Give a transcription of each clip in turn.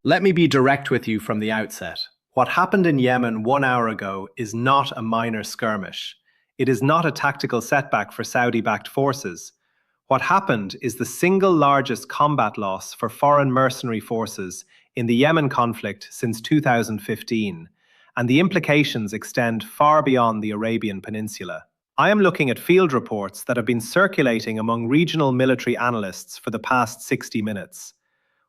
Let me be direct with you from the outset. What happened in Yemen 1 hour ago is not a minor skirmish. It is not a tactical setback for Saudi-backed forces. What happened is the single largest combat loss for foreign mercenary forces in the Yemen conflict since 2015, and the implications extend far beyond the Arabian Peninsula. I am looking at field reports that have been circulating among regional military analysts for the past 60 minutes.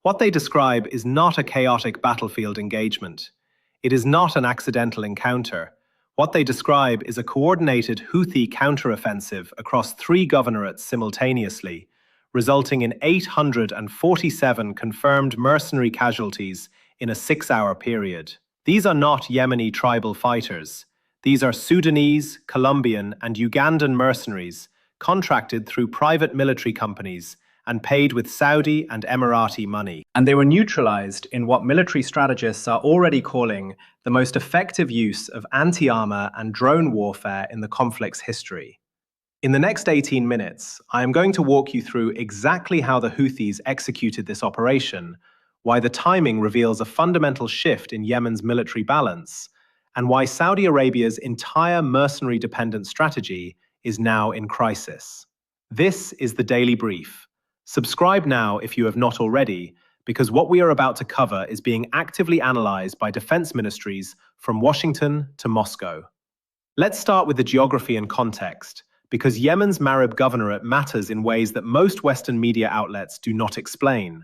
What they describe is not a chaotic battlefield engagement. It is not an accidental encounter. What they describe is a coordinated Houthi counteroffensive across 3 governorates simultaneously, resulting in 847 confirmed mercenary casualties in a 6-hour period. These are not Yemeni tribal fighters. These are Sudanese, Colombian, and Ugandan mercenaries contracted through private military companies and paid with Saudi and Emirati money. And they were neutralized in what military strategists are already calling the most effective use of anti-armor and drone warfare in the conflict's history. In the next 18 minutes, I am going to walk you through exactly how the Houthis executed this operation, why the timing reveals a fundamental shift in Yemen's military balance, and why Saudi Arabia's entire mercenary-dependent strategy is now in crisis. This is the Daily Brief. Subscribe now if you have not already, because what we are about to cover is being actively analyzed by defense ministries from Washington to Moscow. Let's start with the geography and context, because Yemen's Marib governorate matters in ways that most Western media outlets do not explain.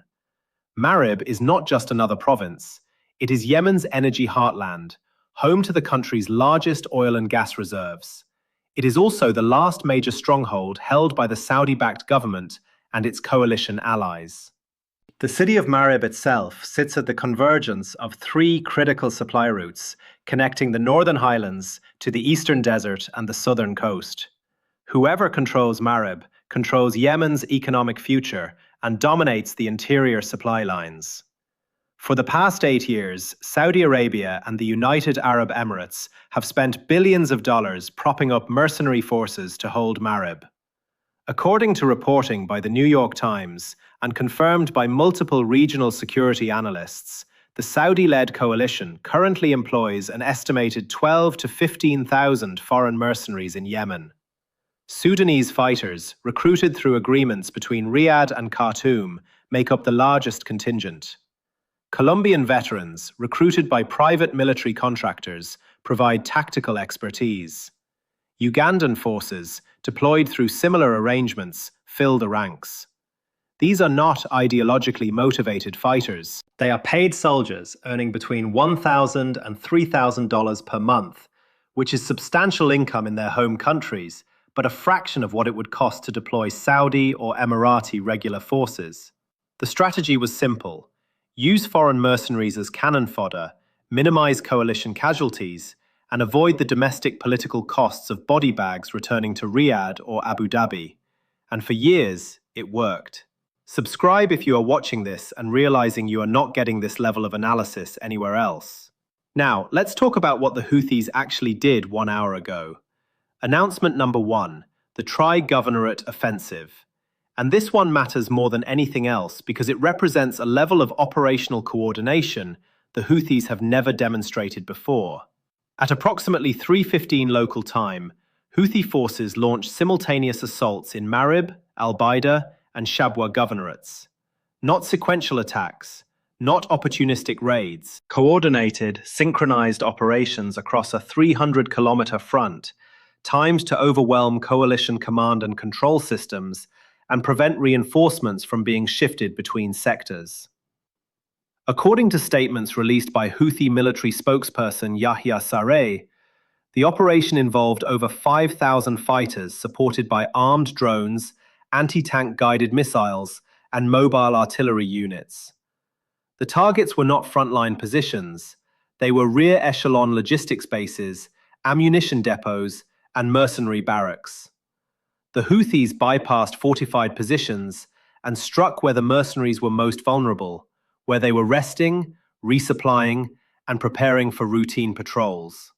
Marib is not just another province. It is Yemen's energy heartland, home to the country's largest oil and gas reserves. It is also the last major stronghold held by the Saudi-backed government and its coalition allies. The city of Marib itself sits at the convergence of 3 critical supply routes connecting the northern highlands to the eastern desert and the southern coast. Whoever controls Marib controls Yemen's economic future and dominates the interior supply lines. For the past 8 years, Saudi Arabia and the United Arab Emirates have spent billions of dollars propping up mercenary forces to hold Marib. According to reporting by the New York Times and confirmed by multiple regional security analysts, the Saudi-led coalition currently employs an estimated 12,000 to 15,000 foreign mercenaries in Yemen. Sudanese fighters, recruited through agreements between Riyadh and Khartoum, make up the largest contingent. Colombian veterans, recruited by private military contractors, provide tactical expertise. Ugandan forces, deployed through similar arrangements, fill the ranks. These are not ideologically motivated fighters. They are paid soldiers earning between $1,000 and $3,000 per month, which is substantial income in their home countries, but a fraction of what it would cost to deploy Saudi or Emirati regular forces. The strategy was simple: use foreign mercenaries as cannon fodder, minimize coalition casualties, and avoid the domestic political costs of body bags returning to Riyadh or Abu Dhabi. And for years, it worked. Subscribe if you are watching this and realizing you are not getting this level of analysis anywhere else. Now, let's talk about what the Houthis actually did 1 hour ago. Announcement number 1, the Tri-Governorate Offensive. And this one matters more than anything else because it represents a level of operational coordination the Houthis have never demonstrated before. At approximately 3:15 local time, Houthi forces launched simultaneous assaults in Marib, Al-Baida, and Shabwa governorates. Not sequential attacks, not opportunistic raids, coordinated, synchronized operations across a 300-kilometer front, timed to overwhelm coalition command and control systems and prevent reinforcements from being shifted between sectors. According to statements released by Houthi military spokesperson Yahya Saree, the operation involved over 5,000 fighters supported by armed drones, anti-tank guided missiles, and mobile artillery units. The targets were not frontline positions. They were rear echelon logistics bases, ammunition depots, and mercenary barracks. The Houthis bypassed fortified positions and struck where the mercenaries were most vulnerable, where they were resting, resupplying, and preparing for routine patrols.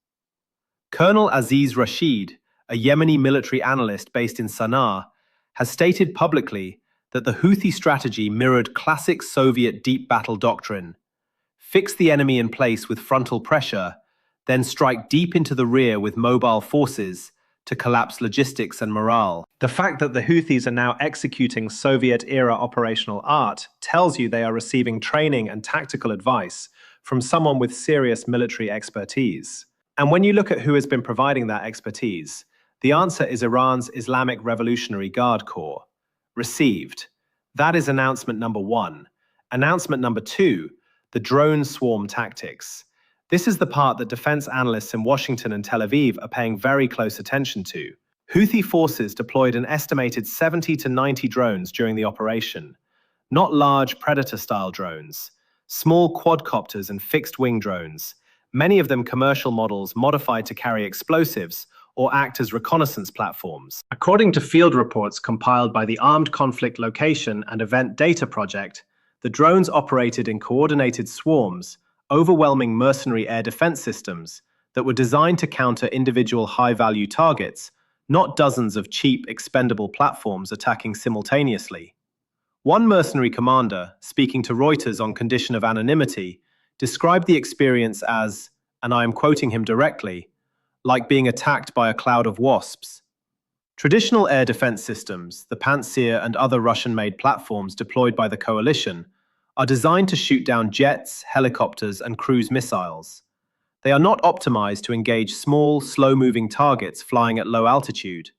Colonel Aziz Rashid, a Yemeni military analyst based in Sana'a, has stated publicly that the Houthi strategy mirrored classic Soviet deep battle doctrine: fix the enemy in place with frontal pressure, then strike deep into the rear with mobile forces to collapse logistics and morale. The fact that the Houthis are now executing Soviet-era operational art tells you they are receiving training and tactical advice from someone with serious military expertise. And when you look at who has been providing that expertise, the answer is Iran's Islamic Revolutionary Guard Corps. Received. That is announcement number 1. Announcement number 2, the drone swarm tactics. This is the part that defense analysts in Washington and Tel Aviv are paying very close attention to. Houthi forces deployed an estimated 70 to 90 drones during the operation. Not large Predator-style drones. Small quadcopters and fixed-wing drones. Many of them commercial models modified to carry explosives or act as reconnaissance platforms. According to field reports compiled by the Armed Conflict Location and Event Data Project, the drones operated in coordinated swarms, overwhelming mercenary air defense systems that were designed to counter individual high-value targets, not dozens of cheap, expendable platforms attacking simultaneously. One mercenary commander, speaking to Reuters on condition of anonymity, described the experience as, and I am quoting him directly, like being attacked by a cloud of wasps. Traditional air defense systems, the Pantsir and other Russian-made platforms deployed by the coalition, are designed to shoot down jets, helicopters, and cruise missiles. They are not optimized to engage small, slow-moving targets flying at low altitude.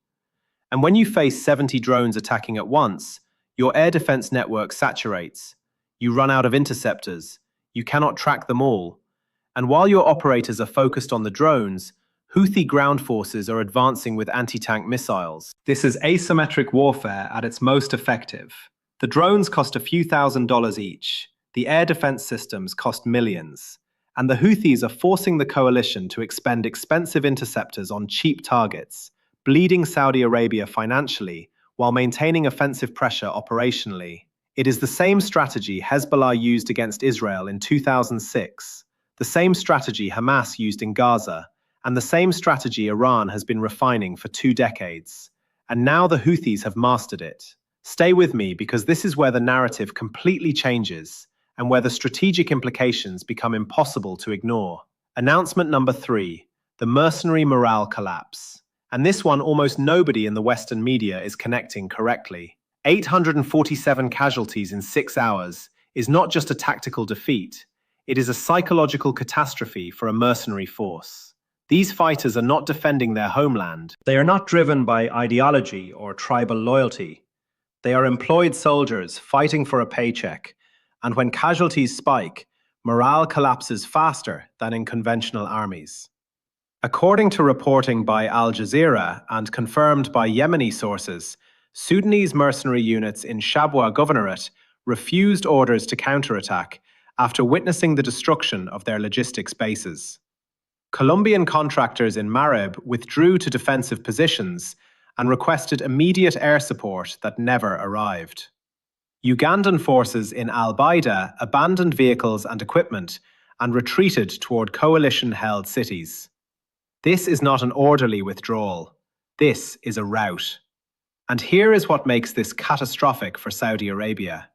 And when you face 70 drones attacking at once, your air defense network saturates. You run out of interceptors. You cannot track them all. And while your operators are focused on the drones, Houthi ground forces are advancing with anti-tank missiles. This is asymmetric warfare at its most effective. The drones cost a few $1,000s each. The air defense systems cost millions. And the Houthis are forcing the coalition to expend expensive interceptors on cheap targets, bleeding Saudi Arabia financially while maintaining offensive pressure operationally. It is the same strategy Hezbollah used against Israel in 2006, the same strategy Hamas used in Gaza, and the same strategy Iran has been refining for 2 decades. And now the Houthis have mastered it. Stay with me because this is where the narrative completely changes and where the strategic implications become impossible to ignore. Announcement number 3, the mercenary morale collapse. And this one almost nobody in the Western media is connecting correctly. 847 casualties in 6 hours is not just a tactical defeat, it is a psychological catastrophe for a mercenary force. These fighters are not defending their homeland. They are not driven by ideology or tribal loyalty. They are employed soldiers fighting for a paycheck, and when casualties spike, morale collapses faster than in conventional armies. According to reporting by Al Jazeera and confirmed by Yemeni sources, Sudanese mercenary units in Shabwa Governorate refused orders to counterattack after witnessing the destruction of their logistics bases. Colombian contractors in Marib withdrew to defensive positions and requested immediate air support that never arrived. Ugandan forces in Al-Baida abandoned vehicles and equipment and retreated toward coalition-held cities. This is not an orderly withdrawal. This is a rout. And here is what makes this catastrophic for Saudi Arabia.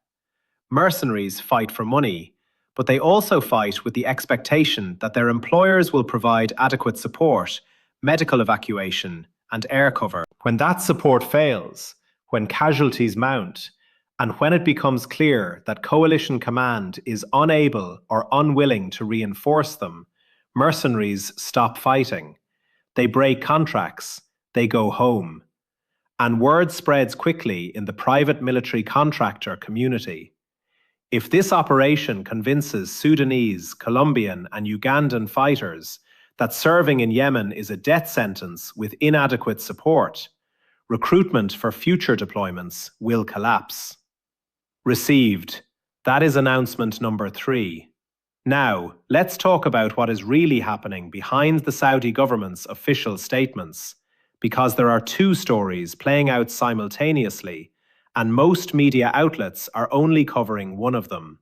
Mercenaries fight for money, but they also fight with the expectation that their employers will provide adequate support, medical evacuation, and air cover. When that support fails, when casualties mount, and when it becomes clear that coalition command is unable or unwilling to reinforce them, mercenaries stop fighting. They break contracts. They go home. And word spreads quickly in the private military contractor community. If this operation convinces Sudanese, Colombian, and Ugandan fighters that serving in Yemen is a death sentence with inadequate support, recruitment for future deployments will collapse. Received. That is announcement number 3. Now, let's talk about what is really happening behind the Saudi government's official statements, because there are 2 stories playing out simultaneously, and most media outlets are only covering one of them.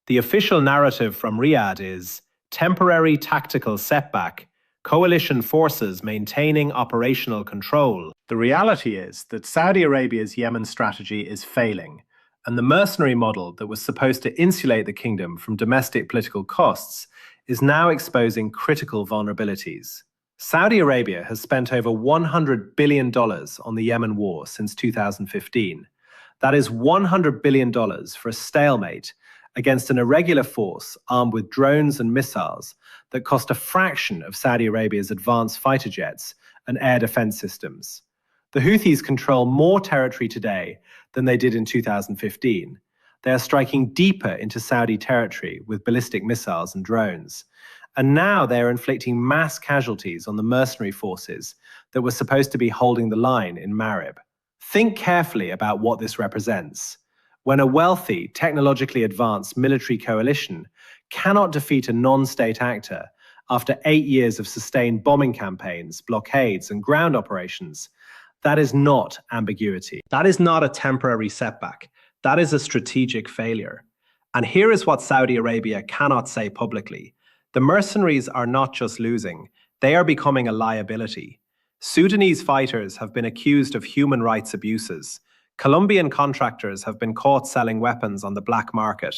The official narrative from Riyadh is temporary tactical setback, coalition forces maintaining operational control. The reality is that Saudi Arabia's Yemen strategy is failing, And the mercenary model that was supposed to insulate the kingdom from domestic political costs is now exposing critical vulnerabilities. Saudi Arabia has spent over $100 billion on the Yemen war since 2015. That is $100 billion for a stalemate against an irregular force armed with drones and missiles that cost a fraction of Saudi Arabia's advanced fighter jets and air defense systems. The Houthis control more territory today than they did in 2015. They are striking deeper into Saudi territory with ballistic missiles and drones. And now they are inflicting mass casualties on the mercenary forces that were supposed to be holding the line in Marib. Think carefully about what this represents. When a wealthy, technologically advanced military coalition cannot defeat a non-state actor after 8 years of sustained bombing campaigns, blockades, and ground operations, that is not ambiguity. That is not a temporary setback. That is a strategic failure. And here is what Saudi Arabia cannot say publicly. The mercenaries are not just losing, they are becoming a liability. Sudanese fighters have been accused of human rights abuses. Colombian contractors have been caught selling weapons on the black market.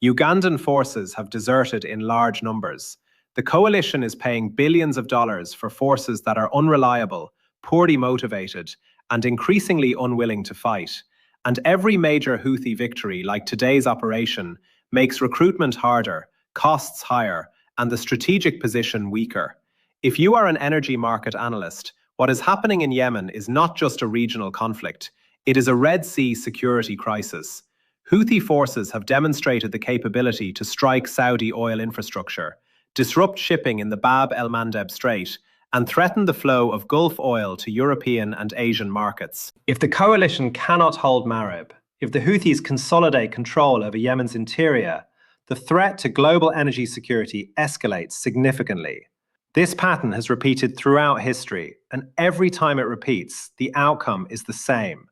Ugandan forces have deserted in large numbers. The coalition is paying billions of dollars for forces that are unreliable, poorly motivated, and increasingly unwilling to fight. And every major Houthi victory, like today's operation, makes recruitment harder, costs higher, and the strategic position weaker. If you are an energy market analyst, what is happening in Yemen is not just a regional conflict. It is a Red Sea security crisis. Houthi forces have demonstrated the capability to strike Saudi oil infrastructure, disrupt shipping in the Bab el-Mandeb Strait, and threaten the flow of Gulf oil to European and Asian markets. If the coalition cannot hold Marib, if the Houthis consolidate control over Yemen's interior, the threat to global energy security escalates significantly. This pattern has repeated throughout history, and every time it repeats, the outcome is the same.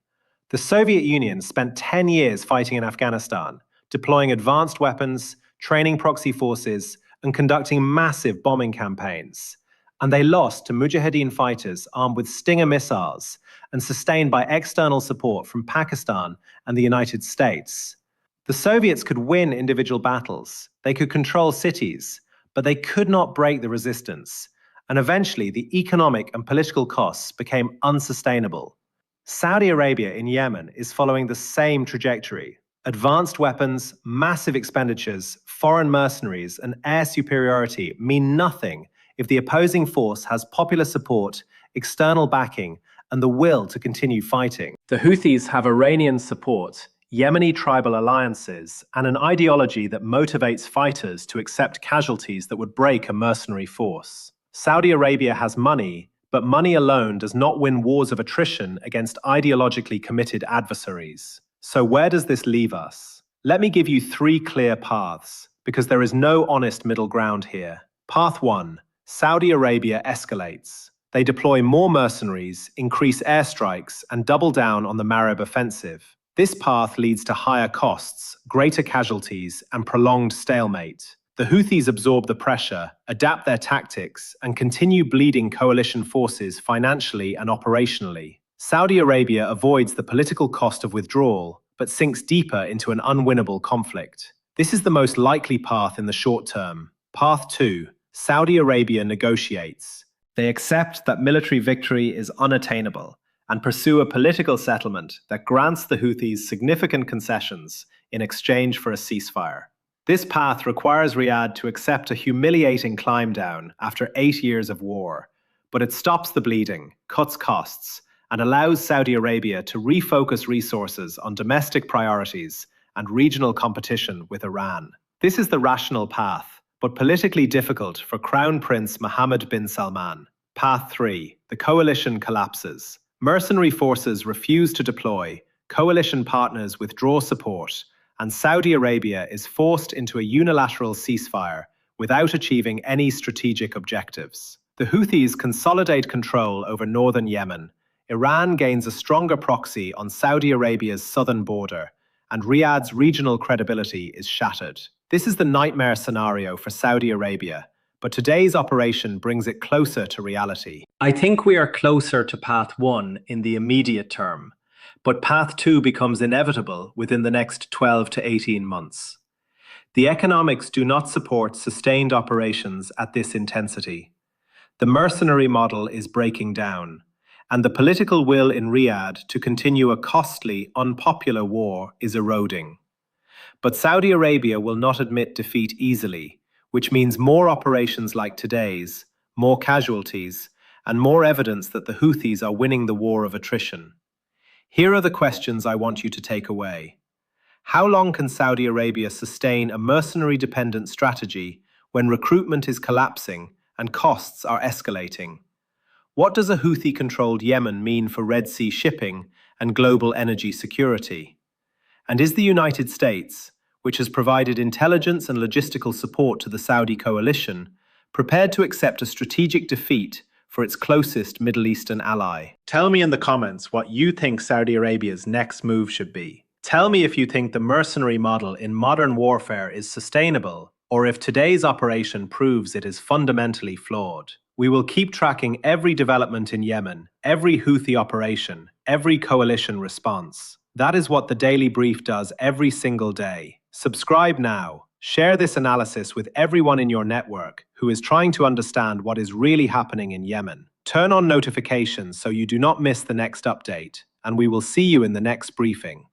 The Soviet Union spent 10 years fighting in Afghanistan, deploying advanced weapons, training proxy forces, and conducting massive bombing campaigns. And they lost to Mujahideen fighters armed with Stinger missiles and sustained by external support from Pakistan and the United States. The Soviets could win individual battles, they could control cities, but they could not break the resistance. And eventually, the economic and political costs became unsustainable. Saudi Arabia in Yemen is following the same trajectory. Advanced weapons, massive expenditures, foreign mercenaries, and air superiority mean nothing if the opposing force has popular support, external backing, and the will to continue fighting. The Houthis have Iranian support, Yemeni tribal alliances, and an ideology that motivates fighters to accept casualties that would break a mercenary force. Saudi Arabia has money, but money alone does not win wars of attrition against ideologically committed adversaries. So where does this leave us? Let me give you 3 clear paths, because there is no honest middle ground here. Path 1. Saudi Arabia escalates. They deploy more mercenaries, increase airstrikes, and double down on the Marib offensive. This path leads to higher costs, greater casualties, and prolonged stalemate. The Houthis absorb the pressure, adapt their tactics, and continue bleeding coalition forces financially and operationally. Saudi Arabia avoids the political cost of withdrawal, but sinks deeper into an unwinnable conflict. This is the most likely path in the short term. Path 2. Saudi Arabia negotiates. They accept that military victory is unattainable and pursue a political settlement that grants the Houthis significant concessions in exchange for a ceasefire. This path requires Riyadh to accept a humiliating climb down after 8 years of war, but it stops the bleeding, cuts costs, and allows Saudi Arabia to refocus resources on domestic priorities and regional competition with Iran. This is the rational path, but politically difficult for Crown Prince Mohammed bin Salman. Path 3. The coalition collapses. Mercenary forces refuse to deploy, coalition partners withdraw support, and Saudi Arabia is forced into a unilateral ceasefire without achieving any strategic objectives. The Houthis consolidate control over northern Yemen. Iran gains a stronger proxy on Saudi Arabia's southern border, and Riyadh's regional credibility is shattered. This is the nightmare scenario for Saudi Arabia, but today's operation brings it closer to reality. I think we are closer to path 1 in the immediate term. but path 2 becomes inevitable within the next 12 to 18 months. The economics do not support sustained operations at this intensity. The mercenary model is breaking down, and the political will in Riyadh to continue a costly, unpopular war is eroding. But Saudi Arabia will not admit defeat easily, which means more operations like today's, more casualties, and more evidence that the Houthis are winning the war of attrition. Here are the questions I want you to take away. How long can Saudi Arabia sustain a mercenary-dependent strategy when recruitment is collapsing and costs are escalating? What does a Houthi-controlled Yemen mean for Red Sea shipping and global energy security? And is the United States, which has provided intelligence and logistical support to the Saudi coalition, prepared to accept a strategic defeat for its closest Middle Eastern ally? Tell me in the comments what you think Saudi Arabia's next move should be. Tell me if you think the mercenary model in modern warfare is sustainable, or if today's operation proves it is fundamentally flawed. We will keep tracking every development in Yemen, every Houthi operation, every coalition response. That is what the Daily Brief does every single day. Subscribe now. Share this analysis with everyone in your network who is trying to understand what is really happening in Yemen. Turn on notifications so you do not miss the next update, and we will see you in the next briefing.